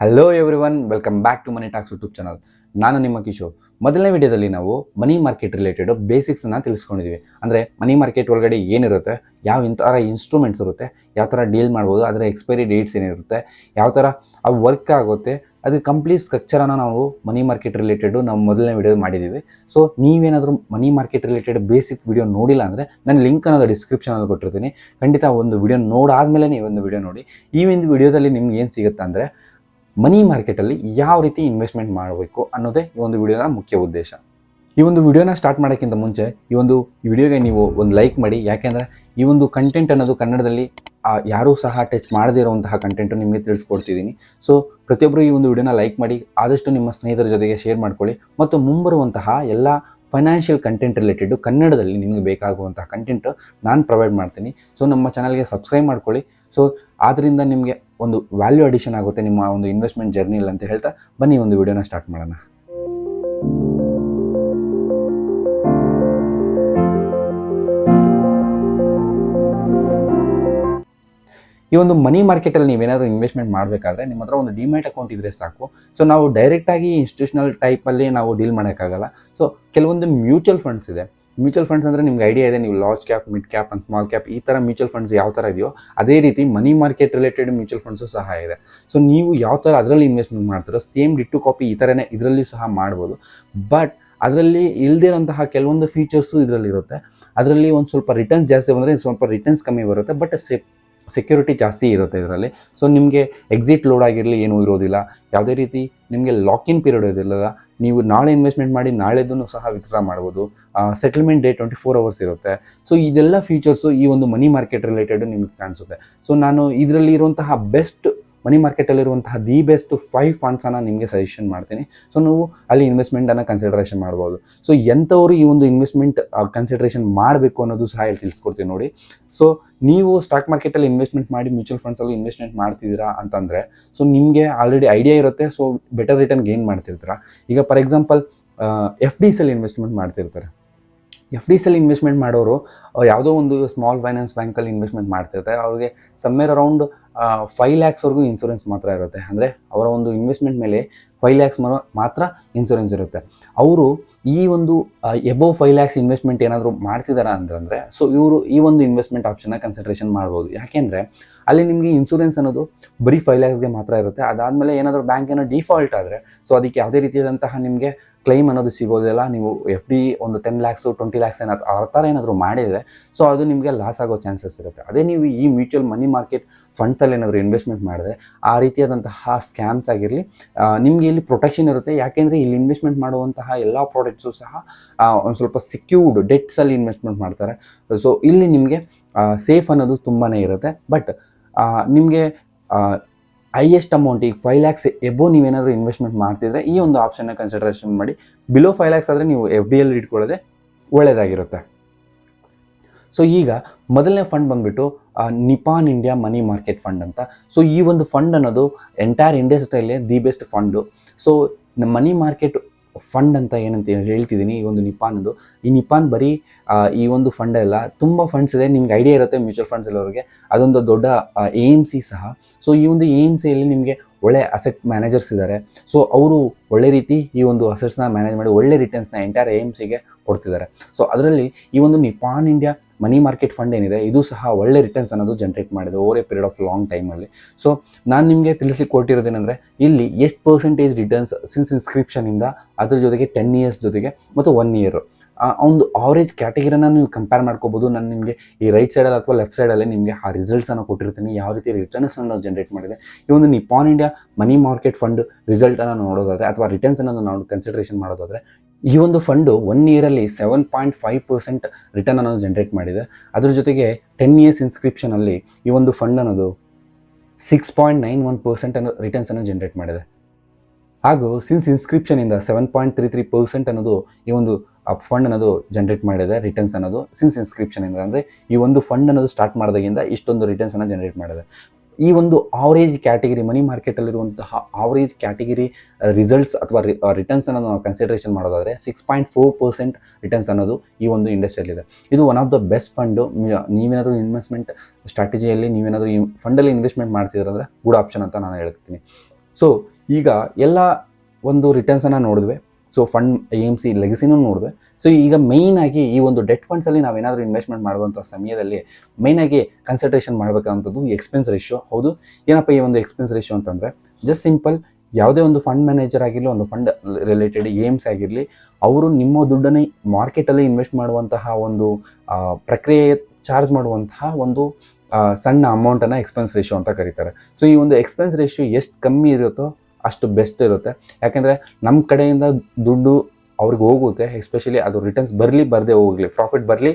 Hello everyone, welcome back to Money Talks YouTube channel. ನಾನು ನಿಮ್ಮ ಕಿಶೋರ್. ಮೊದಲನೇ ವಿಡಿಯೋದಲ್ಲಿ ನಾವು ಮನಿ ಮಾರ್ಕೆಟ್ ರಿಲೇಟೆಡ್ ಬೇಸಿಕ್ಸನ್ನು ತಿಳಿಸ್ಕೊಂಡಿದ್ದೀವಿ. ಅಂದರೆ ಮನಿ ಮಾರ್ಕೆಟ್ ಒಳಗಡೆ ಏನಿರುತ್ತೆ, ಯಾವ ಥರ ಇನ್ಸ್ಟ್ರೂಮೆಂಟ್ಸ್ ಇರುತ್ತೆ, ಯಾವ ಥರ ಡೀಲ್ ಮಾಡ್ಬೋದು, ಅದರ ಎಕ್ಸ್ಪೈರಿ ಡೇಟ್ಸ್ ಏನಿರುತ್ತೆ, ಯಾವ ಥರ ಅದು ವರ್ಕ್ ಆಗುತ್ತೆ, ಅದು ಕಂಪ್ಲೀಟ್ ಸ್ಟ್ರಕ್ಚರನ್ನು ನಾವು ಮನಿ ಮಾರ್ಕೆಟ್ ರಿಲೇಟೆಡು ನಾವು ಮೊದಲನೇ ವಿಡಿಯೋ ಮಾಡಿದ್ದೀವಿ. ಸೊ ನೀವೇನಾದರೂ ಮನಿ ಮಾರ್ಕೆಟ್ ರಿಲೇಟೆಡ್ ಬೇಸಿಕ್ ವಿಡಿಯೋ ನೋಡಿಲ್ಲ ಅಂದರೆ ನಾನು ಲಿಂಕ್ ಅನ್ನೋದು ಡಿಸ್ಕ್ರಿಪ್ಷನಲ್ಲಿ ಕೊಟ್ಟಿರ್ತೀನಿ. ಖಂಡಿತ ಒಂದು ವಿಡಿಯೋ ನೋಡಾದ್ಮೇಲೆ ನೀವು ಒಂದು ವಿಡಿಯೋ ನೋಡಿ. ಈ ಒಂದು ವಿಡಿಯೋದಲ್ಲಿ ನಿಮ್ಗೆ ಏನು ಸಿಗುತ್ತೆ ಅಂದರೆ ಮನಿ ಮಾರ್ಕೆಟಲ್ಲಿ ಯಾವ ರೀತಿ ಇನ್ವೆಸ್ಟ್ಮೆಂಟ್ ಮಾಡಬೇಕು ಅನ್ನೋದೇ ಈ ಒಂದು ವಿಡಿಯೋನ ಮುಖ್ಯ ಉದ್ದೇಶ. ಈ ಒಂದು ವಿಡಿಯೋನ ಸ್ಟಾರ್ಟ್ ಮಾಡೋಕ್ಕಿಂತ ಮುಂಚೆ ಈ ವಿಡಿಯೋಗೆ ನೀವು ಒಂದು ಲೈಕ್ ಮಾಡಿ. ಯಾಕೆಂದರೆ ಈ ಒಂದು ಕಂಟೆಂಟ್ ಅನ್ನೋದು ಕನ್ನಡದಲ್ಲಿ ಯಾರೂ ಸಹ ಟಚ್ ಮಾಡದೇ ಇರುವಂತಹ ಕಂಟೆಂಟು ನಿಮಗೆ ತಿಳಿಸ್ಕೊಡ್ತಿದ್ದೀನಿ. ಸೊ ಪ್ರತಿಯೊಬ್ಬರು ಈ ಒಂದು ವಿಡಿಯೋನ ಲೈಕ್ ಮಾಡಿ, ಆದಷ್ಟು ನಿಮ್ಮ ಸ್ನೇಹಿತರ ಜೊತೆಗೆ ಶೇರ್ ಮಾಡ್ಕೊಳ್ಳಿ. ಮತ್ತು ಮುಂಬರುವಂತಹ ಎಲ್ಲ ಫೈನಾನ್ಷಿಯಲ್ ಕಂಟೆಂಟ್ ರಿಲೇಟೆಡು ಕನ್ನಡದಲ್ಲಿ ನಿಮಗೆ ಬೇಕಾಗುವಂತಹ ಕಂಟೆಂಟು ನಾನು ಪ್ರೊವೈಡ್ ಮಾಡ್ತೀನಿ. ಸೊ ನಮ್ಮ ಚಾನಲ್ಗೆ ಸಬ್ಸ್ಕ್ರೈಬ್ ಮಾಡ್ಕೊಳ್ಳಿ. ಸೊ ಆದ್ದರಿಂದ ನಿಮಗೆ ಒಂದು ವ್ಯಾಲ್ಯೂ ಅಡಿಷನ್ ಆಗುತ್ತೆ ನಿಮ್ಮ ಒಂದು ಇನ್ವೆಸ್ಟ್ಮೆಂಟ್ ಜರ್ನಿಯಲ್ಲಿ ಅಂತ ಹೇಳ್ತಾ ಬನ್ನಿ ಒಂದು ವಿಡಿಯೋನ ಸ್ಟಾರ್ಟ್ ಮಾಡೋಣ. ಈ ಒಂದು ಮನಿ ಮಾರ್ಕೆಟಲ್ಲಿ ನೀವೇನಾದರೂ ಇನ್ವೆಸ್ಟ್ಮೆಂಟ್ ಮಾಡಬೇಕಾದ್ರೆ ನಿಮ್ಮ ಹತ್ರ ಒಂದು ಡಿಮ್ಯಾಟ್ ಅಕೌಂಟ್ ಇದ್ದರೆ ಸಾಕು. ಸೊ ನಾವು ಡೈರೆಕ್ಟಾಗಿ ಇನ್ಸ್ಟಿಟ್ಯೂಷನಲ್ ಟೈಪಲ್ಲಿ ನಾವು ಡೀಲ್ ಮಾಡೋಕ್ಕಾಗಲ್ಲ. ಸೊ ಕೆಲವೊಂದು ಮ್ಯೂಚುವಲ್ ಫಂಡ್ಸ್ ಇದೆ. ಮ್ಯೂಚುವಲ್ ಫಂಡ್ಸ್ ಅಂದರೆ ನಿಮ್ಗೆ ಐಡಿಯಾ ಇದೆ, ನೀವು large cap, mid cap and small cap ಈ ಥರ ಮ್ಯೂಚುವಲ್ ಫಂಡ್ಸ್ ಯಾವ ಥರ ಇದೆಯೋ ಅದೇ ರೀತಿ ಮನಿ ಮಾರ್ಕೆಟ್ ರಿಲೇಟೆಡ್ ಮ್ಯೂಚುವಲ್ ಫಂಡ್ಸು ಸಹ ಇದೆ. ಸೊ ನೀವು ಯಾವ ಥರ ಅದರಲ್ಲಿ ಇನ್ವೆಸ್ಟ್ಮೆಂಟ್ ಮಾಡ್ತೀರೋ ಸೇಮ್ ಡಿಟ್ಟು ಕಾಪಿ ಈ ಥರನೇ ಇದರಲ್ಲಿ ಸಹ ಮಾಡ್ಬೋದು. ಬಟ್ ಅದರಲ್ಲಿ ಇಲ್ಲದಿರೋಂತಹ ಕೆಲವೊಂದು ಫೀಚರ್ಸು ಇದರಲ್ಲಿರುತ್ತೆ. ಅದರಲ್ಲಿ ಒಂದು ಸ್ವಲ್ಪ ರಿಟರ್ನ್ಸ್ ಜಾಸ್ತಿ ಬಂದರೆ ಸ್ವಲ್ಪ ರಿಟರ್ನ್ಸ್ ಕಮ್ಮಿ ಬರುತ್ತೆ, ಬಟ್ ಸೆಕ್ಯೂರಿಟಿ ಜಾಸ್ತಿ ಇರುತ್ತೆ ಇದರಲ್ಲಿ. ಸೊ ನಿಮಗೆ ಎಕ್ಸಿಟ್ ಲೋಡ್ ಆಗಿರಲಿ ಏನೂ ಇರೋದಿಲ್ಲ, ಯಾವುದೇ ರೀತಿ ನಿಮಗೆ ಲಾಕಿನ್ ಪೀರಿಯಡ್ ಇರೋದಿಲ್ಲ. ನೀವು ನಾಳೆ ಇನ್ವೆಸ್ಟ್ಮೆಂಟ್ ಮಾಡಿ ನಾಳೆದೂ ಸಹ ವಿತ್ಡ್ರಾ ಮಾಡ್ಬೋದು. ಸೆಟಲ್ಮೆಂಟ್ ಡೇ 24 hours ಇರುತ್ತೆ. ಸೊ ಇದೆಲ್ಲ ಫೀಚರ್ಸು ಈ ಒಂದು ಮನಿ ಮಾರ್ಕೆಟ್ ರಿಲೇಟೆಡ್ ನಿಮಗೆ ಕಾಣಿಸುತ್ತೆ. ಸೊ ನಾನು ಇದರಲ್ಲಿ ಇರುವಂತಹ ಬೆಸ್ಟ್ ಮನಿ ಮಾರ್ಕೆಟಲ್ಲಿರುವಂತಹ ದಿ ಬೆಸ್ಟ್ 5 ಫಂಡ್ಸನ್ನು ನಿಮಗೆ ಸಜೆಷನ್ ಮಾಡ್ತೀನಿ. ಸೊ ನೀವು ಅಲ್ಲಿ ಇನ್ವೆಸ್ಟ್ಮೆಂಟನ್ನು ಕನ್ಸಿಡರೇಷನ್ ಮಾಡ್ಬೋದು. ಸೊ ಎಂಥವರು ಈ ಒಂದು ಇನ್ವೆಸ್ಟ್ಮೆಂಟ್ ಕನ್ಸಿಡರೇಷನ್ ಮಾಡಬೇಕು ಅನ್ನೋದು ಸಹ ಇಲ್ಲಿ ತಿಳಿಸ್ಕೊಡ್ತೀನಿ ನೋಡಿ. ಸೊ ನೀವು ಸ್ಟಾಕ್ ಮಾರ್ಕೆಟಲ್ಲಿ ಇನ್ವೆಸ್ಟ್ಮೆಂಟ್ ಮಾಡಿ ಮ್ಯೂಚುವಲ್ ಫಂಡ್ಸಲ್ಲಿ ಇನ್ವೆಸ್ಟ್ಮೆಂಟ್ ಮಾಡ್ತಿದ್ದೀರಾ ಅಂತಂದರೆ ಸೊ ನಿಮಗೆ ಆಲ್ರೆಡಿ ಐಡಿಯಾ ಇರುತ್ತೆ. ಸೊ ಬೆಟರ್ ರಿಟರ್ನ್ ಗೇನ್ ಮಾಡ್ತಿರ್ತೀರ. ಈಗ ಫಾರ್ ಎಕ್ಸಾಂಪಲ್ FDಸಲ್ಲಿ ಇನ್ವೆಸ್ಟ್ಮೆಂಟ್ ಮಾಡ್ತಿರ್ತಾರೆ. FDಸಲ್ಲಿ ಇನ್ವೆಸ್ಟ್ಮೆಂಟ್ ಮಾಡೋರು ಯಾವುದೋ ಒಂದು ಸ್ಮಾಲ್ ಫೈನಾನ್ಸ್ ಬ್ಯಾಂಕಲ್ಲಿ ಇನ್ವೆಸ್ಟ್ಮೆಂಟ್ ಮಾಡ್ತಿರ್ತಾರೆ. ಅವ್ರಿಗೆ ಸಮ್ವೇರ್ ಅರೌಂಡ್ 5 lakhsವರೆಗೂ ಇನ್ಶೂರೆನ್ಸ್ ಮಾತ್ರ ಇರುತ್ತೆ. ಅಂದರೆ ಅವರ ಒಂದು ಇನ್ವೆಸ್ಟ್ಮೆಂಟ್ ಮೇಲೆ 5 lakhs ಮಾತ್ರ ಇನ್ಶೂರೆನ್ಸ್ ಇರುತ್ತೆ. ಅವರು ಈ ಒಂದು ಎಬೋವ್ 5 lakhs ಇನ್ವೆಸ್ಟ್ಮೆಂಟ್ ಏನಾದರೂ ಮಾಡ್ತಿದ್ದಾರೆ ಅಂತಂದರೆ ಸೊ ಇವರು ಈ ಒಂದು ಇನ್ವೆಸ್ಟ್ಮೆಂಟ್ ಆಪ್ಷನ್ನ ಕನ್ಸಿಡರೇಷನ್ ಮಾಡ್ಬೋದು. ಯಾಕೆಂದರೆ ಅಲ್ಲಿ ನಿಮಗೆ ಇನ್ಶೂರೆನ್ಸ್ ಅನ್ನೋದು ಬರೀ 5 lakhsಗೆ ಮಾತ್ರ ಇರುತ್ತೆ. ಅದಾದಮೇಲೆ ಏನಾದರೂ ಬ್ಯಾಂಕ್ ಏನೋ ಡಿಫಾಲ್ಟ್ ಆದರೆ ಸೊ ಅದಕ್ಕೆ ಯಾವುದೇ ರೀತಿಯಾದಂತಹ ನಿಮಗೆ ಕ್ಲೈಮ್ ಅನ್ನೋದು ಸಿಗೋದಿಲ್ಲ. ನೀವು FD ಒಂದು 10 lakhs 20 lakhs ಏನಾದರೂ ಆ ಥರ ಏನಾದರೂ ಮಾಡಿದರೆ ಸೊ ಅದು ನಿಮಗೆ ಲಾಸ್ ಆಗೋ ಚಾನ್ಸಸ್ ಇರುತ್ತೆ. ಅದೇ ನೀವು ಈ ಮ್ಯೂಚುವಲ್ ಮನಿ ಮಾರ್ಕೆಟ್ ಫಂಡ್ಸಲ್ಲಿ ಏನಾದರೂ ಇನ್ವೆಸ್ಟ್ಮೆಂಟ್ ಮಾಡಿದ್ರೆ ಆ ರೀತಿಯಾದಂತಹ ಸ್ಕ್ಯಾಮ್ಸ್ ಆಗಿರಲಿ ನಿಮಗೆ ಇಲ್ಲಿ ಪ್ರೊಟೆಕ್ಷನ್ ಇರುತ್ತೆ. ಯಾಕೆಂದರೆ ಇಲ್ಲಿ ಇನ್ವೆಸ್ಟ್ಮೆಂಟ್ ಮಾಡುವಂತಹ ಎಲ್ಲ ಪ್ರಾಡಕ್ಟ್ಸು ಸಹ ಒಂದು ಸ್ವಲ್ಪ ಸೆಕ್ಯೂರ್ಡ್ ಡೆಟ್ಸಲ್ಲಿ ಇನ್ವೆಸ್ಟ್ಮೆಂಟ್ ಮಾಡ್ತಾರೆ. ಸೊ ಇಲ್ಲಿ ನಿಮಗೆ ಸೇಫ್ ಅನ್ನೋದು ತುಂಬಾ ಇರುತ್ತೆ. ಬಟ್ ನಿಮಗೆ ಹೈಯೆಸ್ಟ್ ಅಮೌಂಟ್ ಈಗ 5 lakhs ಎಬೋ ನೀವೇನಾದರೂ ಇನ್ವೆಸ್ಟ್ಮೆಂಟ್ ಮಾಡ್ತಿದ್ರೆ ಈ ಒಂದು ಆಪ್ಷನ್ನ ಕನ್ಸಿಡರೇಷನ್ ಮಾಡಿ. ಬಿಲೋ 5 lakhs ಆದರೆ ನೀವು FDಯಲ್ಲಿ ಇಟ್ಕೊಳ್ಳೋದೇ ಒಳ್ಳೆಯದಾಗಿರುತ್ತೆ. ಸೊ ಈಗ ಮೊದಲನೇ ಫಂಡ್ ಬಂದುಬಿಟ್ಟು Nippon India money market fund ಅಂತ. ಸೊ ಈ ಒಂದು ಫಂಡ್ ಅನ್ನೋದು ಎಂಟೈರ್ ಇಂಡಸ್ಟ್ರಿಯಲ್ಲೇ the best fund. So money market fund ಅಂತ ಏನಂತ ಹೇಳ್ತಿದ್ದೀನಿ ಈ ಒಂದು ನಿಪಾನ್ದು. ಈ ನಿಪಾನ್ ಬರೀ ಈ ಒಂದು ಫಂಡ್ ಎಲ್ಲ ತುಂಬ ಫಂಡ್ಸ್ ಇದೆ. ನಿಮ್ಗೆ ಐಡಿಯಾ ಇರುತ್ತೆ ಮ್ಯೂಚುವಲ್ ಫಂಡ್ಸ್ ಎಲ್ಲರಿಗೆ ಅದೊಂದು ದೊಡ್ಡ AMC ಸಹ. ಸೊ ಈ ಒಂದು AMCಯಲ್ಲಿ ನಿಮಗೆ ಒಳ್ಳೆ ಅಸೆಟ್ ಮ್ಯಾನೇಜರ್ಸ್ ಇದ್ದಾರೆ. ಸೊ ಅವರು ಒಳ್ಳೆ ರೀತಿ ಈ ಒಂದು ಅಸೆಟ್ಸ್ನ ಮ್ಯಾನೇಜ್ ಮಾಡಿ ಒಳ್ಳೆ ರಿಟರ್ನ್ಸ್ನ ಎಂಟೈರ್ AMCಗೆ ಕೊಡ್ತಿದ್ದಾರೆ. ಸೊ ಅದರಲ್ಲಿ ಈ ಒಂದು Nippon India money market fund ಏನಿದೆ ಇದು ಸಹ ಒಳ್ಳೆ ರಿಟರ್ನ್ಸ್ ಅನ್ನೋದು ಜನರೇಟ್ ಮಾಡಿದೆ over A period of long ಟೈಮಲ್ಲಿ. ಸೊ ನಾನು ನಿಮಗೆ ತಿಳಿಸ್ಲಿಕ್ಕೆ ಕೊಟ್ಟಿರೋದೇನೆಂದರೆ ಇಲ್ಲಿ ಎಷ್ಟು ಪರ್ಸೆಂಟೇಜ್ ರಿಟರ್ನ್ಸ್ ಸಿನ್ಸ್ ಇನ್ಸ್ಕ್ರಿಪ್ಷನಿಂದ ಅದ್ರ ಜೊತೆಗೆ 10 years ಜೊತೆಗೆ ಮತ್ತು 1 year ಒಂದು ಆವರೇಜ್ ಕ್ಯಾಟಗಿರಿನ ನೀವು ಕಂಪೇರ್ ಮಾಡ್ಕೋಬೋದು. ನಾನು ನಿಮಗೆ ಈ ರೈಟ್ ಸೈಡಲ್ಲಿ ಅಥವಾ ಲೆಫ್ಟ್ ಸೈಡಲ್ಲಿ ನಿಮಗೆ ಆ ರಿಸಲ್ಟ್ಸನ್ನು ಕೊಟ್ಟಿರ್ತೀನಿ, ಯಾವ ರೀತಿ ರಿಟರ್ನ್ಸನ್ನು ಜನರೇಟ್ ಮಾಡಿದೆ. ಈ ಒಂದು Nippon India money market fund ರಿಸಲ್ಟನ್ನು ನೋಡೋದಾದರೆ ಅಥವಾ ರಿಟರ್ನ್ಸನ್ನು ನಾವು ಕನ್ಸಿಡರೇಷನ್ ಮಾಡೋದಾದರೆ ಈ ಒಂದು ಫಂಡು 1 yearಲ್ಲಿ 7.5% ರಿಟರ್ನ್ ಅನ್ನೋದು ಜನರೇಟ್ ಮಾಡಿದೆ. ಅದ್ರ ಜೊತೆಗೆ 10 years ಇನ್ಸ್ಕ್ರಿಪ್ಷನಲ್ಲಿ ಈ ಒಂದು ಫಂಡ್ ಅನ್ನೋದು 6.91% ಅನ್ನೋ ರಿಟರ್ನ್ಸನ್ನು ಜನರೇಟ್ ಮಾಡಿದೆ. ಹಾಗೂ ಸಿನ್ಸ್ ಇನ್ಸ್ಕ್ರಿಪ್ಷನಿಂದ 7.33% ಅನ್ನೋದು ಈ ಒಂದು ಫಂಡ್ ಅನ್ನೋದು ಜನರೇಟ್ ಮಾಡಿದೆ ರಿಟರ್ನ್ಸ್ ಅನ್ನೋದು ಸಿನ್ಸ್ ಇನ್ಸ್ಕ್ರಿಪ್ಷನಿಂದ. ಅಂದರೆ ಈ ಒಂದು ಫಂಡ್ ಅನ್ನೋದು ಸ್ಟಾರ್ಟ್ ಮಾಡಿದಾಗಿಂದ ಇಷ್ಟೊಂದು ರಿಟರ್ನ್ಸನ್ನು ಜನರೇಟ್ ಮಾಡಿದೆ. ಈ ಒಂದು ಆವರೇಜ್ ಕ್ಯಾಟಗಿರಿ ಮನಿ ಮಾರ್ಕೆಟಲ್ಲಿರುವಂತಹ ಆವರೇಜ್ ಕ್ಯಾಟಗಿರಿ ರಿಸಲ್ಟ್ಸ್ ಅಥವಾ ರಿಟರ್ನ್ಸನ್ನು ನಾವು ಕನ್ಸಿಡರೇಷನ್ ಮಾಡೋದಾದರೆ 6.4% ರಿಟರ್ನ್ಸ್ ಅನ್ನೋದು ಈ ಒಂದು ಇಂಡಸ್ಟ್ರಿಯಲ್ಲಿದೆ. ಇದು one of the best fund. ನೀವೇನಾದರೂ ಇನ್ವೆಸ್ಟ್ಮೆಂಟ್ ಸ್ಟ್ರಾಟಜಿಯಲ್ಲಿ ನೀವೇನಾದರೂ ಈ ಫಂಡಲ್ಲಿ ಇನ್ವೆಸ್ಟ್ಮೆಂಟ್ ಮಾಡ್ತಿದ್ರೆ ಗುಡ್ ಆಪ್ಷನ್ ಅಂತ ನಾನು ಹೇಳ್ತೀನಿ. ಸೊ ಈಗ ಎಲ್ಲ ಒಂದು ರಿಟರ್ನ್ಸನ್ನು ನೋಡಿದ್ವಿ. ಸೊ ಫಂಡ್ AMC ಲೆಗಸಿನೂ ನೋಡಿದ್ವಿ. ಸೊ ಈಗ ಮೇಯ್ನಾಗಿ ಈ ಒಂದು ಡೆಟ್ ಫಂಡ್ಸಲ್ಲಿ ನಾವೇನಾದರೂ ಇನ್ವೆಸ್ಟ್ಮೆಂಟ್ ಮಾಡುವಂಥ ಸಮಯದಲ್ಲಿ ಮೇಯ್ನಾಗಿ ಕನ್ಸಿಡ್ರೇಷನ್ ಮಾಡಬೇಕಂಥದ್ದು ಎಕ್ಸ್ಪೆನ್ಸ್ ರೇಷಿಯೋ. ಹೌದು, ಏನಪ್ಪ ಈ ಒಂದು ಎಕ್ಸ್ಪೆನ್ಸ್ ರೇಷಿಯೋ ಅಂತಂದರೆ ಜಸ್ಟ್ ಸಿಂಪಲ್, ಯಾವುದೇ ಒಂದು ಫಂಡ್ ಮ್ಯಾನೇಜರ್ ಆಗಿರಲಿ, ಒಂದು ಫಂಡ್ ರಿಲೇಟೆಡ್ AMC ಆಗಿರಲಿ, ಅವರು ನಿಮ್ಮ ದುಡ್ಡನ್ನು ಮಾರ್ಕೆಟಲ್ಲಿ ಇನ್ವೆಸ್ಟ್ ಮಾಡುವಂತಹ ಒಂದು ಪ್ರಕ್ರಿಯೆ ಚಾರ್ಜ್ ಮಾಡುವಂತಹ ಒಂದು ಸಣ್ಣ ಅಮೌಂಟನ್ನು ಎಕ್ಸ್ಪೆನ್ಸ್ ರೇಷಿಯೋ ಅಂತ ಕರೀತಾರೆ. ಸೊ ಈ ಒಂದು ಎಕ್ಸ್ಪೆನ್ಸ್ ರೇಷಿಯೋ ಎಷ್ಟು ಕಮ್ಮಿ ಇರುತ್ತೋ ಅಷ್ಟು ಬೆಸ್ಟ್ ಇರುತ್ತೆ. ಯಾಕೆಂದರೆ ನಮ್ಮ ಕಡೆಯಿಂದ ದುಡ್ಡು ಅವ್ರಿಗೆ ಹೋಗುತ್ತೆ, ಎಸ್ಪೆಷಲಿ ಅದು ರಿಟರ್ನ್ಸ್ ಬರಲಿ ಬರದೇ ಹೋಗಲಿ, ಪ್ರಾಫಿಟ್ ಬರಲಿ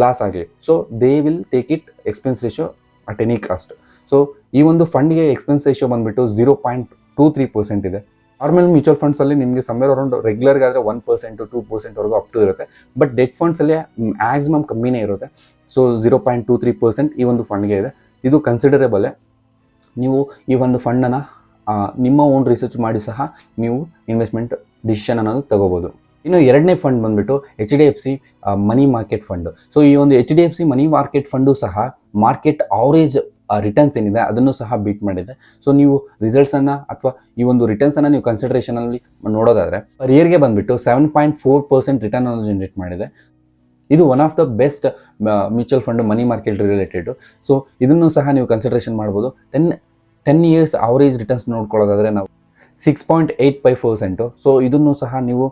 ಲಾಸ್ ಆಗಲಿ, so they will take it expense ratio at any cost. So ಈ ಒಂದು ಫಂಡ್ಗೆ ಎಕ್ಸ್ಪೆನ್ಸ್ ರೇಷಿಯೋ ಬಂದುಬಿಟ್ಟು 0.23% ಇದೆ. ನಾರ್ಮಲ್ ಮ್ಯೂಚುವಲ್ ಫಂಡ್ಸಲ್ಲಿ ನಿಮಗೆ ಸಮ್ವೇರ್ ಅರೌಂಡ್ ರೆಗ್ಯುಲರ್ಗಾದರೆ 1% 2%ವರೆಗೂ ಅಪ್ ಟು ಇರುತ್ತೆ. ಬಟ್ ಡೆಟ್ ಫಂಡ್ಸಲ್ಲಿ ಮ್ಯಾಕ್ಸಿಮಮ್ ಕಮ್ಮಿನೇ ಇರುತ್ತೆ. ಸೊ 0.23% ಈ ಒಂದು ಫಂಡ್ಗೆ ಇದೆ. ಇದು ಕನ್ಸಿಡರೇಬಲೇ. ನೀವು ಈ ಒಂದು ಫಂಡನ್ನು ನಿಮ್ಮ ಓನ್ ರಿಸರ್ಚ್ ಮಾಡಿ ಸಹ ನೀವು ಇನ್ವೆಸ್ಟ್ಮೆಂಟ್ ಡಿಸಿಷನ್ ಅನ್ನೋದು ತಗೋಬೋದು. ಇನ್ನು ಎರಡನೇ ಫಂಡ್ ಬಂದುಬಿಟ್ಟು HDFC ಮನಿ ಮಾರ್ಕೆಟ್ ಫಂಡ್. ಸೊ ಈ ಒಂದು HDFC ಮನಿ ಮಾರ್ಕೆಟ್ ಫಂಡು ಸಹ ಮಾರ್ಕೆಟ್ ಆವರೇಜ್ ರಿಟರ್ನ್ಸ್ ಏನಿದೆ ಅದನ್ನು ಸಹ ಬೀಟ್ ಮಾಡಿದೆ. ಸೊ ನೀವು ರಿಸಲ್ಟ್ಸನ್ನು ಅಥವಾ ಈ ಒಂದು ರಿಟರ್ನ್ಸನ್ನು ನೀವು ಕನ್ಸಿಡರೇಷನಲ್ಲಿ ನೋಡೋದಾದರೆ ಪರ್ ಇಯರ್ಗೆ ಬಂದುಬಿಟ್ಟು 7.4% ರಿಟರ್ನ್ ಅನ್ನು ಜನರೇಟ್ ಮಾಡಿದೆ. ಇದು one of the best mutual fund money market related. So ಇದನ್ನು ಸಹ ನೀವು ಕನ್ಸಿಡರೇಷನ್ ಮಾಡ್ಬೋದು. 10 ಇಯರ್ಸ್ ಆವರೇಜ್ ರಿಟರ್ನ್ಸ್ ನೋಡ್ಕೊಳ್ಳೋದಾದರೆ ನಾವು 6.85%. ಸೊ ಇದನ್ನು ಸಹ ನೀವು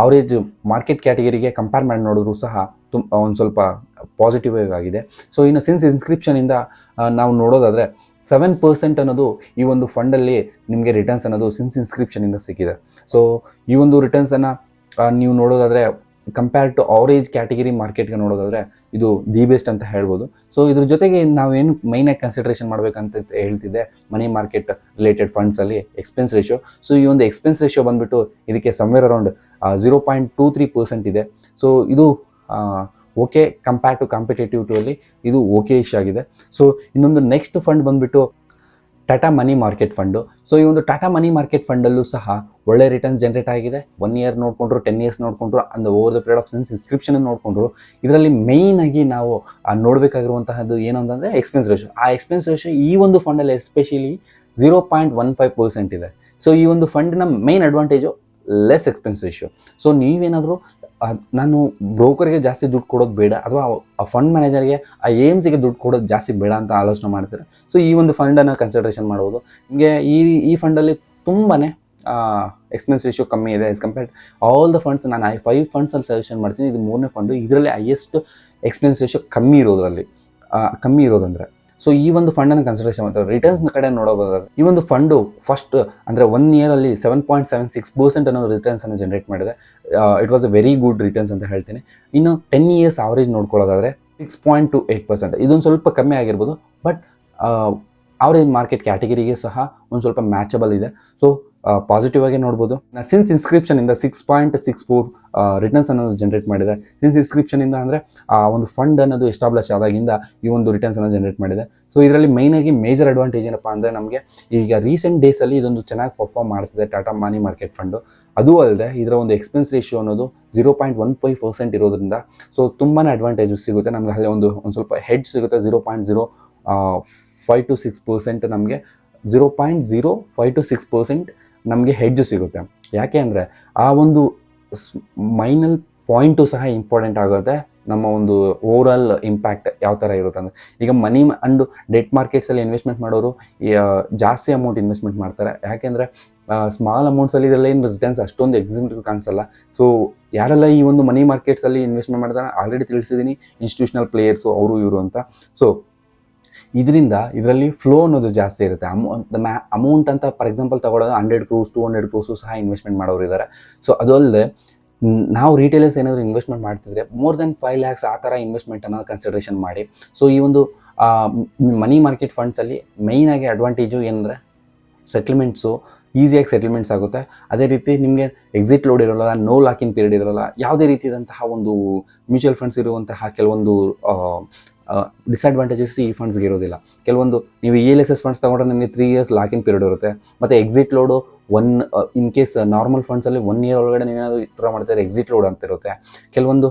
ಆವರೇಜ್ ಮಾರ್ಕೆಟ್ ಕ್ಯಾಟಗರಿಗೆ ಕಂಪೇರ್ ಮಾಡಿ ನೋಡಿದ್ರು ಸಹ ಒಂದು ಸ್ವಲ್ಪ ಪಾಸಿಟಿವ್ ಆಗಿದೆ. ಸೊ ಇನ್ನು ಸಿನ್ಸ್ ಇನ್ಸ್ಕ್ರಿಪ್ಷನಿಂದ ನಾವು ನೋಡೋದಾದರೆ 7% ಅನ್ನೋದು ಈ ಒಂದು ಫಂಡಲ್ಲಿ ನಿಮಗೆ ರಿಟರ್ನ್ಸ್ ಅನ್ನೋದು ಸಿನ್ಸ್ ಇನ್ಸ್ಕ್ರಿಪ್ಷನಿಂದ ಸಿಕ್ಕಿದೆ. ಸೊ ಈ ಒಂದು ರಿಟರ್ನ್ಸನ್ನು ನೀವು ನೋಡೋದಾದರೆ ಕಂಪೇರ್ ಟು ಆವರೇಜ್ ಕ್ಯಾಟಗರಿ ಮಾರ್ಕೆಟ್ಗೆ ನೋಡೋದಾದರೆ ಇದು ದಿ ಬೆಸ್ಟ್ ಅಂತ ಹೇಳ್ಬೋದು. ಸೊ ಇದ್ರ ಜೊತೆಗೆ ನಾವೇನು ಮೈನಾಗಿ ಕನ್ಸಿಡ್ರೇಷನ್ ಮಾಡಬೇಕಂತ ಹೇಳ್ತಿದ್ದೆ ಮನಿ ಮಾರ್ಕೆಟ್ ರಿಲೇಟೆಡ್ ಫಂಡ್ಸಲ್ಲಿ ಎಕ್ಸ್ಪೆನ್ಸ್ ರೇಷಿಯೋ. ಸೊ ಈ ಒಂದು ಎಕ್ಸ್ಪೆನ್ಸ್ ರೇಷಿಯೋ ಬಂದುಬಿಟ್ಟು ಇದಕ್ಕೆ ಸಮ್ವೇರ್ ಅರೌಂಡ್ 0.23% ಇದೆ. ಸೊ ಇದು okay, compare to competitive to ಅಲ್ಲಿ ಇದು ಓಕೆ ಇಶ್ ಆಗಿದೆ. ಸೊ ಇನ್ನೊಂದು ನೆಕ್ಸ್ಟ್ ಫಂಡ್ ಬಂದುಬಿಟ್ಟು Tata money market fund. So ಈ ಒಂದು ಟಾಟಾ ಮನಿ ಮಾರ್ಕೆಟ್ ಫಂಡಲ್ಲೂ ಸಹ ಒಳ್ಳೆ ರಿಟರ್ನ್ಸ್ ಜನರೇಟ್ ಆಗಿದೆ. 1 ಇಯರ್ ನೋಡಿಕೊಂಡ್ರು, 10 ಇಯರ್ಸ್ ನೋಡಿಕೊಂಡ್ರು, and over the period of since inception ನೋಡಿಕೊಂಡ್ರು. ಇದರಲ್ಲಿ ಮೇಯ್ನಾಗಿ ನಾವು ನೋಡಬೇಕಾಗಿರುವಂತಹದ್ದು ಏನು ಅಂತಂದರೆ ಎಕ್ಸ್ಪೆನ್ಸ್ ರೇಷಿಯೋ. ಆ ಎಕ್ಸ್ಪೆನ್ಸ್ ರೇಷಿಯೋ ಈ ಒಂದು ಫಂಡಲ್ಲಿ ಎಸ್ಪೆಷಲಿ 0.15% ಇದೆ. ಸೊ ಈ ಒಂದು ಫಂಡ್ನ main advantage less expense ratio. So ನೀವೇನಾದರೂ ನಾನು ಬ್ರೋಕರ್ಗೆ ಜಾಸ್ತಿ ದುಡ್ಡು ಕೊಡೋದು ಬೇಡ, ಅಥವಾ ಆ ಫಂಡ್ ಮ್ಯಾನೇಜರ್ಗೆ ಆ AMCಗೆ ದುಡ್ಡು ಕೊಡೋದು ಜಾಸ್ತಿ ಬೇಡ ಅಂತ ಆಲೋಚನೆ ಮಾಡ್ತಾರೆ. ಸೊ ಈ ಒಂದು ಫಂಡನ್ನು ಕನ್ಸಿಡರೇಷನ್ ಮಾಡ್ಬೋದು. ನಿಮಗೆ ಈ ಫಂಡಲ್ಲಿ ತುಂಬಾ ಎಕ್ಸ್ಪೆನ್ಸ್ ರೇಷಿಯೋ ಕಮ್ಮಿ ಇದೆ as compared all the funds. ನಾನು 5 ಫಂಡ್ಸಲ್ಲಿ ಸಜೆಷನ್ ಮಾಡ್ತೀನಿ, ಇದು 3ನೇ ಫಂಡು. ಇದರಲ್ಲಿ ಹೈಯೆಸ್ಟ್ ಎಕ್ಸ್ಪೆನ್ಸ್ ರೇಷಿಯೋ ಕಮ್ಮಿ ಇರೋದಂದರೆ ಸೊ ಈ ಒಂದು ಫಂಡನ್ನು ಕನ್ಸಿಡರೇಷನ್ ಮಾಡ್ತಾರೆ. ರಿಟರ್ನ್ಸ್ನ ಕಡೆ ನೋಡೋದಾದ್ರೆ ಈ ಒಂದು ಫಂಡು ಫಸ್ಟ್ ಅಂದರೆ 1 ಇಯರಲ್ಲಿ 7.76% ಅನ್ನೋ ರಿಟರ್ನ್ಸನ್ನು ಜನರೇಟ್ ಮಾಡಿದೆ. It was a very good returns ಅಂತ ಹೇಳ್ತೀನಿ. ಇನ್ನು 10 ಇಯರ್ಸ್ ಆವರೇಜ್ ನೋಡ್ಕೊಳ್ಳೋದಾದರೆ 6.28%. ಇದೊಂದು ಸ್ವಲ್ಪ ಕಮ್ಮಿ ಆಗಿರ್ಬೋದು, ಬಟ್ ಆವರೇಜ್ ಮಾರ್ಕೆಟ್ ಕ್ಯಾಟಗರಿಗೆ ಸಹ ಒಂದು ಸ್ವಲ್ಪ ಮ್ಯಾಚಬಲ್ ಇದೆ. ಸೊ ಪಾಸಿಟಿವ್ ಆಗಿ ನೋಡ್ಬೋದು. ಸಿನ್ಸ್ ಇನ್ಸ್ಕ್ರಿಪ್ಷನಿಂದ 6.64 ರಿಟರ್ನ್ಸ್ ಅನ್ನೋದು ಜನರೇಟ್ ಮಾಡಿದೆ. ಸಿನ್ಸ್ ಇನ್ಸ್ಕ್ರಿಪ್ಷನಿಂದ ಅಂದರೆ ಆ ಒಂದು ಫಂಡ್ ಅನ್ನೋದು ಎಸ್ಟಾಬ್ಲಿಷ್ ಆದಾಗಿಂದ ಈ ಒಂದು ರಿಟರ್ನ್ಸ್ ಅನ್ನು ಜನರೇಟ್ ಮಾಡಿದೆ. ಸೊ ಇದರಲ್ಲಿ ಮೇಯ್ನಾಗಿ ಮೇಜರ್ ಅಡ್ವಾಂಟೇಜ್ ಏನಪ್ಪ ಅಂದರೆ ನಮಗೆ ಈಗ ರೀಸೆಂಟ್ ಡೇಸಲ್ಲಿ ಇದೊಂದು ಚೆನ್ನಾಗಿ ಪರ್ಫಾರ್ಮ್ ಮಾಡ್ತಿದೆ ಟಾಟಾ ಮನಿ ಮಾರ್ಕೆಟ್ ಫಂಡು. ಅದೂ ಅಲ್ಲದೆ ಇದರ ಒಂದು ಎಕ್ಸ್ಪೆನ್ಸ್ ರೇಷಿಯೋ ಅನ್ನೋದು 0.15% ಇರೋದ್ರಿಂದ ಸೊ ತುಂಬಾ ಅಡ್ವಾಂಟೇಜಸ್ ಸಿಗುತ್ತೆ ನಮಗೆ. ಅಲ್ಲಿ ಒಂದು ಸ್ವಲ್ಪ ಹೆಡ್ ಸಿಗುತ್ತೆ. 0.05 to 6% ನಮಗೆ 0.05 to 6% ನಮಗೆ ಹೆಡ್ಜ್ ಸಿಗುತ್ತೆ. ಯಾಕೆ ಅಂದರೆ ಆ ಒಂದು ಮೈನಲ್ ಪಾಯಿಂಟು ಸಹ ಇಂಪಾರ್ಟೆಂಟ್ ಆಗುತ್ತೆ ನಮ್ಮ ಒಂದು ಓವರಾಲ್ ಇಂಪ್ಯಾಕ್ಟ್ ಯಾವ ಥರ ಇರುತ್ತೆ ಅಂದರೆ. ಈಗ ಮನಿ ಅಂಡ್ ಡೆಟ್ ಮಾರ್ಕೆಟ್ಸಲ್ಲಿ ಇನ್ವೆಸ್ಟ್ಮೆಂಟ್ ಮಾಡೋರು ಜಾಸ್ತಿ ಅಮೌಂಟ್ ಇನ್ವೆಸ್ಟ್ಮೆಂಟ್ ಮಾಡ್ತಾರೆ. ಯಾಕೆಂದರೆ ಸ್ಮಾಲ್ ಅಮೌಂಟ್ಸಲ್ಲಿ ಇದರಲ್ಲಿ ಏನು ರಿಟರ್ನ್ಸ್ ಅಷ್ಟೊಂದು ಎಕ್ಸಿಕ್ಯೂಟಿವ್ ಕಾಣಿಸಲ್ಲ. ಸೊ ಯಾರೆಲ್ಲ ಈ ಒಂದು ಮನಿ ಮಾರ್ಕೆಟ್ಸಲ್ಲಿ ಇನ್ವೆಸ್ಟ್ಮೆಂಟ್ ಮಾಡ್ತಾರೆ ಆಲ್ರೆಡಿ ತಿಳಿಸಿದ್ದೀನಿ, ಇನ್ಸ್ಟಿಟ್ಯೂಷನಲ್ ಪ್ಲೇಯರ್ಸು ಅವರು ಇವರು ಅಂತ. ಸೊ ಇದರಲ್ಲಿ ಫ್ಲೋ ಅನ್ನೋದು ಜಾಸ್ತಿ ಇರುತ್ತೆ. ಅಮೌಂಟ್ ಅಂತ ಫಾರ್ ಎಕ್ಸಾಂಪಲ್ ತಗೊಳ್ಳೋದು 100 crores 200 crores ಸಹ ಇನ್ವೆಸ್ಟ್ಮೆಂಟ್ ಮಾಡೋರು ಇದ್ದಾರೆ. ಸೊ ಅದು ಅಲ್ಲದೆ ನಾವು ರಿಟೇಲರ್ಸ್ ಏನಾದರೂ ಇನ್ವೆಸ್ಟ್ಮೆಂಟ್ ಮಾಡ್ತಿದ್ರೆ ಮೋರ್ ದೆನ್ 5 lakhs ಆ ಥರ ಇನ್ವೆಸ್ಟ್ಮೆಂಟನ್ನು ಕನ್ಸಿಡರೇಷನ್ ಮಾಡಿ. ಸೊ ಈ ಒಂದು ಮನಿ ಮಾರ್ಕೆಟ್ ಫಂಡ್ಸಲ್ಲಿ ಮೇಯ್ನಾಗಿ ಅಡ್ವಾಂಟೇಜು ಏನಂದರೆ ಸೆಟಲ್ಮೆಂಟ್ಸು ಈಸಿಯಾಗಿ ಸೆಟಲ್ಮೆಂಟ್ಸ್ ಆಗುತ್ತೆ. ಅದೇ ರೀತಿ ನಿಮಗೆ ಎಕ್ಸಿಟ್ ಲೋಡ್ ಇರೋಲ್ಲ, ನೋ ಲಾಕಿನ್ ಪೀರಿಯಡ್ ಇರೋಲ್ಲ. ಯಾವುದೇ ರೀತಿಯಾದಂತಹ ಒಂದು ಮ್ಯೂಚುವಲ್ ಫಂಡ್ಸ್ ಇರುವಂತಹ ಕೆಲವೊಂದು ಡಿಸ್ಅಡ್ವಾಂಟೇಜಸ್ ಈ ಫಂಡ್ಸ್ಗೆ ಇರೋದಿಲ್ಲ. ಕೆಲವೊಂದು ನೀವು ELSS ಫಂಡ್ಸ್ ತೊಗೊಂಡ್ರೆ ನಿಮಗೆ 3 years ಲಾಕಿನ್ ಪೀರಿಯಡ್ ಇರುತ್ತೆ. ಮತ್ತು exit load in case normal ಫಂಡ್ಸಲ್ಲಿ 1 year ಒಳಗಡೆ ನೀವೇನಾದರೂ ವಿತ್ಡ್ರಾ ಮಾಡ್ತಾರೆ ಎಕ್ಸಿಟ್ ಲೋಡ್ ಅಂತ ಇರುತ್ತೆ. ಕೆಲವೊಂದು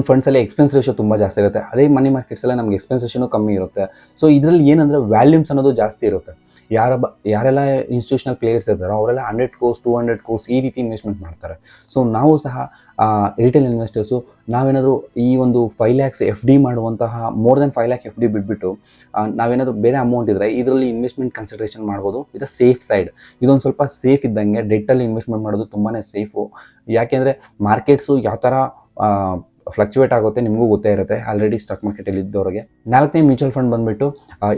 ಫಂಡ್ಸಲ್ಲಿ ಎಕ್ಸ್ಪೆನ್ಸ್ ರೇಷಿಯೋ ತುಂಬ ಜಾಸ್ತಿ ಇರುತ್ತೆ. ಅದೇ ಮನಿ ಮಾರ್ಕೆಟ್ಸಲ್ಲಿ ನಮಗೆ ಎಕ್ಸ್ಪೆನ್ಸ್ ರೇಷಿಯೋನೂ ಕಮ್ಮಿ ಇರುತ್ತೆ. ಸೊ ಇದರಲ್ಲಿ ಏನಂದರೆ ವ್ಯಾಲ್ಯೂಮ್ಸ್ ಅನ್ನೋದು ಜಾಸ್ತಿ ಇರುತ್ತೆ. ಯಾರೆಲ್ಲ ಇನ್ಸ್ಟಿಟ್ಯೂಷನಲ್ ಪ್ಲೇಯರ್ಸ್ ಇದ್ದಾರೋ ಅವರೆಲ್ಲ 100 crores 200 crores ಈ ರೀತಿ ಇನ್ವೆಸ್ಟ್ಮೆಂಟ್ ಮಾಡ್ತಾರೆ. ಸೊ ನಾವು ಸಹ ರಿಟೇಲ್ ಇನ್ವೆಸ್ಟರ್ಸು ನಾವೇನಾದರೂ ಈ ಒಂದು 5 lakhs ಎಫ್ ಡಿ ಮಾಡುವಂತಹ more than 5 lakh F D ಬಿಟ್ಬಿಟ್ಟು ನಾವೇನಾದರೂ ಬೇರೆ ಅಮೌಂಟ್ ಇದ್ದರೆ ಇದರಲ್ಲಿ ಇನ್ವೆಸ್ಟ್ಮೆಂಟ್ ಕನ್ಸಿಡರೇಷನ್ ಮಾಡ್ಬೋದು. ಇದು ಸೇಫ್ ಸೈಡ್, ಇದೊಂದು ಸ್ವಲ್ಪ ಸೇಫ್ ಇದ್ದಂಗೆ. ಡೆಟ್ಟಲ್ಲಿ ಇನ್ವೆಸ್ಟ್ಮೆಂಟ್ ಮಾಡೋದು ತುಂಬಾ ಸೇಫು. ಯಾಕೆಂದರೆ ಮಾರ್ಕೆಟ್ಸು ಯಾವ ಥರ ಫ್ಲಕ್ಚುವೇಟ್ ಆಗುತ್ತೆ ನಿಮಗೂ ಗೊತ್ತೇ ಇರುತ್ತೆ ಆಲ್ರೆಡಿ ಸ್ಟಾಕ್ ಮಾರ್ಕೆಟಲ್ಲಿ ಇದ್ದವರಿಗೆ. 4ನೇ ಮ್ಯೂಚುವಲ್ ಫಂಡ್ ಬಂದುಬಿಟ್ಟು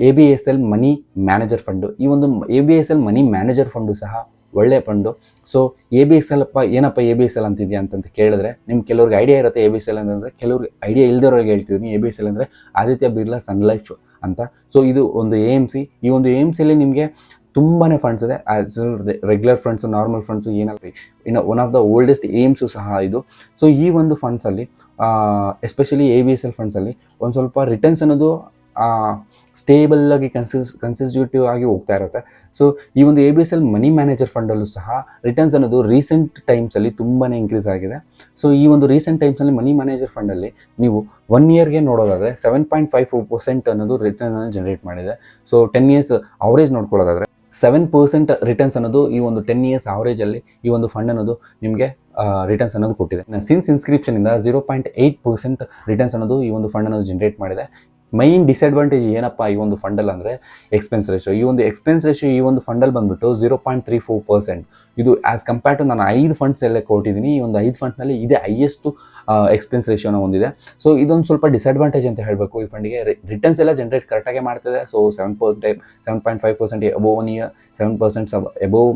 ABSL ಮನಿ ಮ್ಯಾನೇಜರ್ ಫಂಡು. ಈ ಒಂದು ABSL ಮನಿ ಮ್ಯಾನೇಜರ್ ಫಂಡು ಸಹ ಒಳ್ಳೆ ಫಂಡು. ಸೊ ABSL ಏನಪ್ಪ ABSL ಅಂತಿದ್ಯಾ ಅಂತಂತ ಕೇಳಿದ್ರೆ ನಿಮ್ಗೆ ಕೆಲವ್ರಿಗೆ ಐಡಿಯಾ ಇರುತ್ತೆ ABSL ಅಂತಂದರೆ, ಕೆಲವ್ರಿಗೆ ಐಡಿಯಾ ಇಲ್ದಿರೋರಿಗೆ ಹೇಳ್ತಿದ್ದೀನಿ. ABSL ಅಂದರೆ ಆದಿತ್ಯ ಬಿರ್ಲಾ ಸನ್ ಲೈಫ್ ಅಂತ. ಸೊ ಇದು ಒಂದು AMC. ಈ ಒಂದು AMCಲಿ ನಿಮಗೆ ತುಂಬಾ ಫಂಡ್ಸ್ ಇದೆ. As regular funds, normal funds, ಏನಾದ್ರು ಇನ್ನು ಒನ್ ಆಫ್ ದ ಓಲ್ಡೆಸ್ಟ್ ಏಮ್ಸು ಸಹ ಇದು. ಸೊ ಈ ಒಂದು ಫಂಡ್ಸಲ್ಲಿ ಎಸ್ಪೆಷಲಿ ABSL ಫಂಡ್ಸಲ್ಲಿ ಒಂದು ಸ್ವಲ್ಪ ರಿಟರ್ನ್ಸ್ ಅನ್ನೋದು ಸ್ಟೇಬಲ್ಲಾಗಿ ಕನ್ಸಿಸ್ಟ್ಯೂಟಿವ್ ಆಗಿ ಹೋಗ್ತಾ ಇರುತ್ತೆ. ಸೊ ಈ ಒಂದು ABSL ಮನಿ ಮ್ಯಾನೇಜರ್ ಫಂಡಲ್ಲೂ ಸಹ ರಿಟರ್ನ್ಸ್ ಅನ್ನೋದು ರೀಸೆಂಟ್ ಟೈಮ್ಸಲ್ಲಿ ತುಂಬಾ ಇನ್ಕ್ರೀಸ್ ಆಗಿದೆ. ಸೊ ಈ ಒಂದು ರೀಸೆಂಟ್ ಟೈಮ್ಸಲ್ಲಿ ಮನಿ ಮ್ಯಾನೇಜರ್ ಫಂಡಲ್ಲಿ ನೀವು 1 yearಗೆ ನೋಡೋದಾದರೆ 7.54% ಅನ್ನೋದು ರಿಟರ್ನನ್ನು ಜನರೇಟ್ ಮಾಡಿದೆ. ಸೊ 10 years ಅವರೇಜ್ ನೋಡ್ಕೊಳ್ಳೋದಾದರೆ 7% ರಿಟರ್ನ್ಸ್ ಅನ್ನೋದು ಈ ಒಂದು 10 years ಅವರೇಜಲ್ಲಿ ಈ ಒಂದು ಫಂಡ್ ಅನ್ನೋದು ನಿಮಗೆ ರಿಟರ್ನ್ಸ್ ಅನ್ನೋದು ಕೊಟ್ಟಿದೆ. ಸಿನ್ಸ್ ಇನ್ಸ್ಕ್ರಿಪ್ಷನಿಂದ 0.8% ರಿಟರ್ನ್ಸ್ ಅನ್ನೋದು ಈ ಒಂದು ಫಂಡ್ ಅನ್ನೋದು ಜನರೇಟ್ ಮಾಡಿದೆ. ಮೈನ್ ಡಿಸ್ಅಡ್ವಾಂಟೇಜ್ ಏನಪ್ಪ ಈ ಒಂದು ಫಂಡಲ್ಲಿ ಅಂದರೆ ಎಕ್ಸ್ಪೆನ್ಸ್ ರೇಷಿಯೋ. ಈ ಒಂದು ಎಕ್ಸ್ಪೆನ್ಸ್ ರೇಷಿಯೋ ಈ ಒಂದು ಫಂಡಲ್ಲಿ ಬಂದುಬಿಟ್ಟು 0.34%. ಇದು ಆ್ಯಸ್ ಕಂಪೇರ್ ಟು ನಾನು 5 ಫಂಡ್ಸ್ ಎಲ್ಲ ಕೊಟ್ಟಿದ್ದೀನಿ. ಈ ಒಂದು 5 ಫಂಡ್ನಲ್ಲಿ ಇದೇ ಹೈಯೆಸ್ಟು ಎಕ್ಸ್ಪೆನ್ಸ್ ರೇಷಿಯೋನ ಹೊಂದಿದೆ. ಸೊ ಇದೊಂದು ಸ್ವಲ್ಪ ಡಿಸ್ಅಡ್ವಾಂಟೇಜ್ ಅಂತ ಹೇಳಬೇಕು ಈ ಫಂಡಿಗೆ. ರಿಟರ್ನ್ಸ್ ಎಲ್ಲ ಜನರೇಟ್ ಕರೆಕ್ಟಾಗಿ ಮಾಡ್ತಿದೆ. So 7.5% above 1 year, 7% above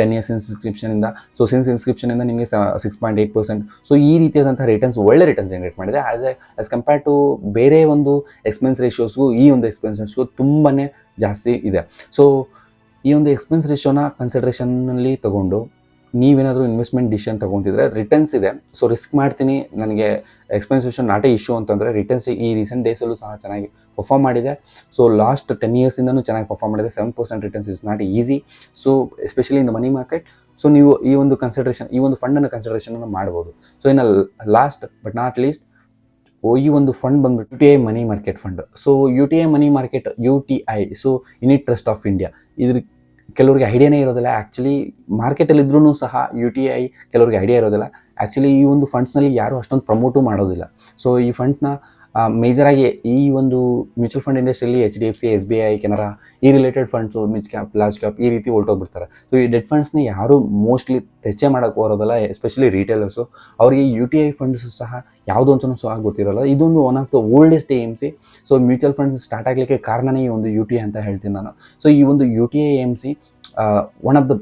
10 years ಇನ್ಸ್ಕ್ರಿಪ್ಷನಿಂದ. ಸೊ ಸಿನ್ಸ್ ಇನ್ಸ್ಕ್ರಿಪ್ಷನಿಂದ ನಿಮಗೆ 6.8%. ಸೊ ಈ ರೀತಿಯಾದಂಥ ರಿಟರ್ನ್ಸ್ ಒಳ್ಳೆ ರಿಟರ್ನ್ಸ್ ಜನರೇಟ್ ಮಾಡಿದೆ. ಆ್ಯಸ್ ಕಂಪೇರ್ ಟು ಬೇರೆ ಒಂದು ಎಕ್ಸ್ಪೆನ್ಸ್ ರೇಷಿಯೋಸ್ಗೂ ಈ ಒಂದು ಎಕ್ಸ್ಪೆನ್ಸ್ ರೇಷಿಯೋ ತುಂಬಾ ಜಾಸ್ತಿ ಇದೆ. ಸೊ ಈ ಒಂದು ಎಕ್ಸ್ಪೆನ್ಸ್ ರೇಷಿಯೋನ ಕನ್ಸಿಡ್ರೇಷನ್ನಲ್ಲಿ ತೊಗೊಂಡು ನೀವೇನಾದರೂ ಇನ್ವೆಸ್ಟ್ಮೆಂಟ್ ಡಿಸಿಷನ್ ತೊಗೊತಿದ್ರೆ ರಿಟರ್ನ್ಸ್ ಇದೆ. ಸೊ ರಿಸ್ಕ್ ಮಾಡ್ತೀನಿ, ನನಗೆ expense ratio not A issue ಅಂತಂದರೆ ರಿಟರ್ನ್ಸ್ ಈ ರೀಸೆಂಟ್ ಡೇಸಲ್ಲೂ ಸಹ ಚೆನ್ನಾಗಿ ಪರ್ಫಾರ್ಮ್ ಮಾಡಿದೆ. ಸೊ ಲಾಸ್ಟ್ 10 yearsಯಿಂದನೂ ಚೆನ್ನಾಗಿ ಪರ್ಫಾರ್ಮ್ ಮಾಡಿದೆ. 7% returns is not easy. So especially in the money market. So ನೀವು ಈ ಒಂದು ಈ ಒಂದು ಫಂಡನ್ನು ಕನ್ಸಿಡರೇಷನನ್ನು ಮಾಡ್ಬೋದು. ಸೊ ಇನ್ನು ಲಾಸ್ಟ್ ಬಟ್ ನಾಟ್ ಲೀಸ್ಟ್ ಈ ಒಂದು ಫಂಡ್ ಬಂದ್ಬಿಟ್ಟು UTI money market fund. So UTI money market UTI, so unit trust of India. ಇದ್ರ ಕೆಲವ್ರಿಗೆ ಐಡಿಯಾನೇ ಇರೋದಿಲ್ಲ. ಆ್ಯಕ್ಚುಲಿ ಮಾರ್ಕೆಟಲ್ಲಿದ್ರೂ ಸಹ UTI ಕೆಲವ್ರಿಗೆ ಐಡಿಯಾ ಇರೋದಿಲ್ಲ. ಆ್ಯಕ್ಚುಲಿ ಈ ಒಂದು ಫಂಡ್ಸ್ನಲ್ಲಿ ಯಾರೂ ಅಷ್ಟೊಂದು ಪ್ರಮೋಟು ಮಾಡೋದಿಲ್ಲ. ಸೊ ಈ ಫಂಡ್ಸ್ನ ಮೇಜರಾಗಿ ಈ ಒಂದು ಮ್ಯೂಚುವಲ್ ಫಂಡ್ ಇಂಡಸ್ಟ್ರಿಯಲ್ಲಿ HDFC, SBI, ಕೆನರಾ ಈ related funds mid cap, large cap ಈ ರೀತಿ ಹೊರಟೋಗ್ಬಿಡ್ತಾರೆ. ಸೊ ಈ ಡೆಟ್ ಫಂಡ್ಸ್ನ ಯಾರೂ ಮೋಸ್ಟ್ಲಿ ಟಚ್ಚೇ ಮಾಡೋಕ್ಕೆ ಬರೋದಿಲ್ಲ. ಎಸ್ಪೆಷಲಿ ರಿಟೇಲರ್ಸು ಅವರಿಗೆ UTI ಫಂಡ್ಸು ಸಹ ಯಾವುದು ಅಂತಲೂ ಸಹ ಗೊತ್ತಿರೋಲ್ಲ. ಇದೊಂದು one of the oldest AMC. So mutual funds start ಆಗಲಿಕ್ಕೆ ಕಾರಣನೇ ಈ ಒಂದು UTI ಅಂತ ಹೇಳ್ತೀನಿ ನಾನು. ಸೊ ಈ ಒಂದು UTI AMC one of the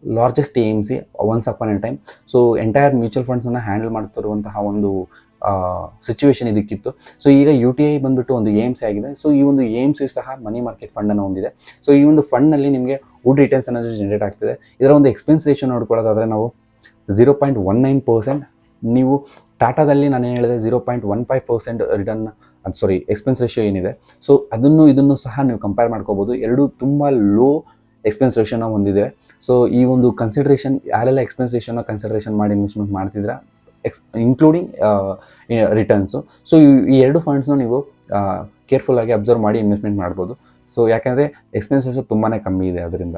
largest AMC once upon a time. So entire mutual ಫಂಡ್ಸನ್ನು ಹ್ಯಾಂಡಲ್ ಮಾಡ್ತಿರುವಂತಹ ಒಂದು ಸಿಚುವೇಶನ್ ಇದಕ್ಕಿತ್ತು. ಸೊ ಈಗ UTI ಬಂದುಬಿಟ್ಟು ಒಂದು AMC ಆಗಿದೆ. ಸೊ ಈ ಒಂದು AMC ಸಹ ಮನಿ ಮಾರ್ಕೆಟ್ ಫಂಡನ್ನು ಹೊಂದಿದೆ. ಸೊ ಈ ಒಂದು ಫಂಡ್ನಲ್ಲಿ ನಿಮಗೆ ಗುಡ್ ರಿಟರ್ನ್ಸ್ ಅನ್ನೋದು ಜನರೇಟ್ ಆಗ್ತಿದೆ. ಇದರ ಒಂದು ಎಕ್ಸ್ಪೆನ್ಸ್ ರೇಷಿಯೋ ನೋಡ್ಕೊಳ್ಳೋದಾದರೆ ನಾವು 0.19%. ನೀವು ಟಾಟಾದಲ್ಲಿ ನಾನು ಏನು ಹೇಳಿದೆ 0.15% ರಿಟರ್ನ್ ಎಕ್ಸ್ಪೆನ್ಸ್ ರೇಷಿಯೋ ಏನಿದೆ. ಸೊ ಇದನ್ನು ಸಹ ನೀವು ಕಂಪೇರ್ ಮಾಡ್ಕೋಬೋದು. ಎರಡೂ ತುಂಬ ಲೋ ಎಕ್ಸ್ಪೆನ್ಸ್ ರೇಷಿಯೋನ ಹೊಂದಿದೆ. ಸೊ ಈ ಒಂದು ಕನ್ಸಿಡ್ರೇಷನ್ ಯಾರೆಲ್ಲ ಎಕ್ಸ್ಪೆನ್ಸ್ ರೇಷಿಯೋನ ಕನ್ಸಿಡ್ರೇಷನ್ ಮಾಡಿ ಇನ್ವೆಸ್ಟ್ಮೆಂಟ್ ಮಾಡ್ತಿದ್ರೆ ಇನ್ಕ್ಲೂಡಿಂಗ್ ರಿಟರ್ನ್ಸು. ಸೊ ಈ ಎರಡು ಫಂಡ್ಸ್ನ ನೀವು ಕೇರ್ಫುಲ್ಲಾಗಿ ಅಬ್ಸರ್ವ್ ಮಾಡಿ ಇನ್ವೆಸ್ಟ್ಮೆಂಟ್ ಮಾಡ್ಬೋದು. ಸೊ ಯಾಕೆಂದರೆ ಎಕ್ಸ್ಪೆನ್ಸ್ ರೇಷಿಯೋ ತುಂಬಾ ಕಮ್ಮಿ ಇದೆ ಅದರಿಂದ.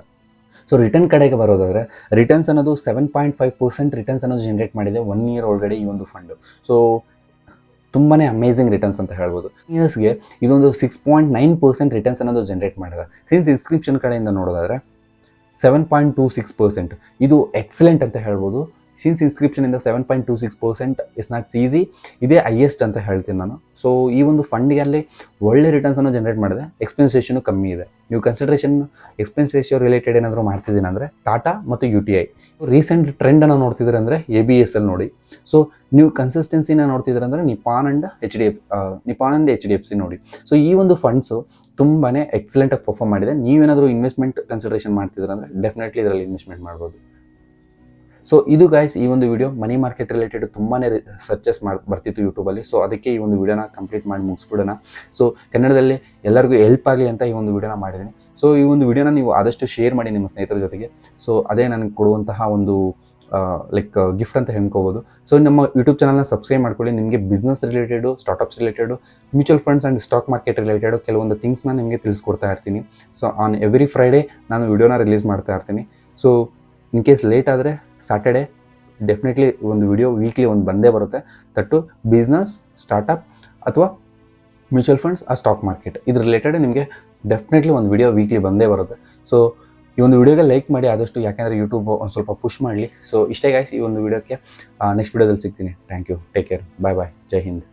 ಸೊ ರಿಟರ್ನ್ ಕಡೆಗೆ ಬರೋದಾದರೆ ರಿಟರ್ನ್ಸ್ ಅನ್ನೋದು 7.5% ರಿಟರ್ನ್ಸ್ ಅನ್ನೋದು ಜನರೇಟ್ ಮಾಡಿದೆ 1 year ಒಳಗಡೆ ಈ ಒಂದು ಫಂಡು. ಸೊ ತುಂಬಾ ಅಮೇಝಿಂಗ್ ರಿಟರ್ನ್ಸ್ ಅಂತ ಹೇಳ್ಬೋದು. ಇಯರ್ಸ್ಗೆ ಇದೊಂದು 6.9% ರಿಟರ್ನ್ಸ್ ಅನ್ನೋದು ಜನರೇಟ್ ಮಾಡಿದೆ. ಸಿನ್ಸ್ ಇನ್ಸ್ಕ್ರಿಪ್ಷನ್ ಕಡೆಯಿಂದ ನೋಡೋದಾದರೆ 7.26%. ಇದು ಎಕ್ಸಲೆಂಟ್ ಅಂತ ಹೇಳ್ಬೋದು. ಸಿನ್ಸ್ ಇನ್ಸ್ಕ್ರಿಪ್ಷನಿಂದ 7.26% ಇಸ್ ನಾಟ್ ಈಸಿ. ಇದೇ ಹೈಯೆಸ್ಟ್ ಅಂತ ಹೇಳ್ತೀನಿ ನಾನು. ಸೊ ಈ ಒಂದು ಫಂಡಿಗಲ್ಲಿ ಒಳ್ಳೆ ರಿಟರ್ನ್ಸನ್ನು ಜನರೇಟ್ ಮಾಡಿದೆ. ಎಕ್ಸ್ಪೆನ್ಸ್ ರೇಷಿಯೋನು ಕಮ್ಮಿ ಇದೆ. ನೀವು ಎಕ್ಸ್ಪೆನ್ಸ್ ರೇಷಿಯೋ ರಿಲೇಟೆಡ್ ಏನಾದರೂ ಮಾಡ್ತಿದ್ದೀನಿ ಅಂದರೆ ಟಾಟಾ ಮತ್ತು UTI. ರೀಸೆಂಟ್ ಟ್ರೆಂಡನ್ನು ನೋಡ್ತಿದ್ರೆ ಅಂದರೆ ABSL ನೋಡಿ. ಸೊ ನೀವು ಕನ್ಸಿಸ್ಟೆನ್ಸಿನ ನೋಡ್ತಿದ್ರೆ ಅಂದರೆ ನಿಪಾನ್ ಆ್ಯಂಡ್ HDFC ನೋಡಿ. ಸೊ ಈ ಒಂದು ಫಂಡ್ಸು ತುಂಬಾ ಎಕ್ಸಲೆಂಟಾಗಿ ಪರ್ಫಾರ್ಮ್ ಮಾಡಿದೆ. ನೀವೇನಾದರೂ ಇನ್ವೆಸ್ಟ್ಮೆಂಟ್ ಕನ್ಸಿಡರೇಷನ್ ಮಾಡ್ತಿದ್ರೆ ಅಂದರೆ ಡೆಫಿನೆಟ್ಲಿ ಇದರಲ್ಲಿ ಇನ್ವೆಸ್ಟ್ಮೆಂಟ್ ಮಾಡ್ಬೋದು. ಸೊ ಇದು ಗೈಸ್ ಈ ಒಂದು ವಿಡಿಯೋ ಮನಿ ಮಾರ್ಕೆಟ್ ರಿಲೇಟೆಡ್ ತುಂಬಾ ಸರ್ಚಸ್ ಬರ್ತಿತ್ತು ಯೂಟ್ಯೂಬಲ್ಲಿ. ಸೊ ಅದಕ್ಕೆ ಈ ಒಂದು ವಿಡಿಯೋನ ಕಂಪ್ಲೀಟ್ ಮಾಡಿ ಮುಗಿಸ್ಬಿಡೋಣ. ಸೊ ಕನ್ನಡದಲ್ಲಿ ಎಲ್ಲರಿಗೂ ಹೆಲ್ಪ್ ಆಗಲಿ ಅಂತ ಈ ಒಂದು ವಿಡಿಯೋನ ಮಾಡಿದ್ದೀನಿ. ಸೊ ಈ ಒಂದು ವಿಡಿಯೋನ ನೀವು ಆದಷ್ಟು ಶೇರ್ ಮಾಡಿ ನಿಮ್ಮ ಸ್ನೇಹಿತರ ಜೊತೆಗೆ. ಸೊ ಅದೇ ನನಗೆ ಕೊಡುವಂತಹ ಒಂದು ಲೈಕ್ ಗಿಫ್ಟ್ ಅಂತ ಹೇಳ್ಕೋಬೋದು. ಸೊ ನಮ್ಮ ಯೂಟ್ಯೂಬ್ ಚಾನಲ್ನ ಸಬ್ಸ್ಕ್ರೈಬ್ ಮಾಡ್ಕೊಳ್ಳಿ. ನಿಮಗೆ business related, startups related, mutual funds and stock market related ಕೆಲವೊಂದು ಥಿಂಗ್ಸ್ನ ನಿಮಗೆ ತಿಳಿಸ್ಕೊಡ್ತಾ ಇರ್ತೀನಿ. ಸೊ ಆನ್ ಎವ್ರಿ ಫ್ರೈಡೇ ನಾನು ವಿಡಿಯೋನ ರಿಲೀಸ್ ಮಾಡ್ತಾ ಇರ್ತೀನಿ. ಸೊ ಇನ್ ಕೇಸ್ ಲೇಟ್ ಆದರೆ ಸ್ಯಾಟರ್ಡೇ ಡೆಫಿನೆಟ್ಲಿ ಒಂದು ವಿಡಿಯೋ ವೀಕ್ಲಿ ಒಂದು ಬಂದೇ ಬರುತ್ತೆ. ದಟ್ಟು ಬಿಸ್ನೆಸ್, ಸ್ಟಾರ್ಟಪ್ ಅಥವಾ ಮ್ಯೂಚುವಲ್ ಫಂಡ್ಸ್ ಆ ಸ್ಟಾಕ್ ಮಾರ್ಕೆಟ್ ಇದ್ರ ರಿಲೇಟೆಡ್ ನಿಮಗೆ ಡೆಫಿನೆಟ್ಲಿ ಒಂದು ವಿಡಿಯೋ ವೀಕ್ಲಿ ಬಂದೇ ಬರುತ್ತೆ. ಸೊ ಈ ಒಂದು ವಿಡಿಯೋಗೆ ಲೈಕ್ ಮಾಡಿ ಆದಷ್ಟು, ಯಾಕೆಂದರೆ ಯೂಟ್ಯೂಬ್ ಒಂದು ಸ್ವಲ್ಪ ಪುಷ್ ಮಾಡಲಿ. ಸೊ ಇಷ್ಟೇ ಗಾಯ್ಸ್ ಈ ಒಂದು ವಿಡಿಯೋಕ್ಕೆ. ನೆಕ್ಸ್ಟ್ ವಿಡಿಯೋದಲ್ಲಿ ಸಿಗ್ತೀನಿ. Thank you, take care, bye bye, ಜೈ ಹಿಂದ್.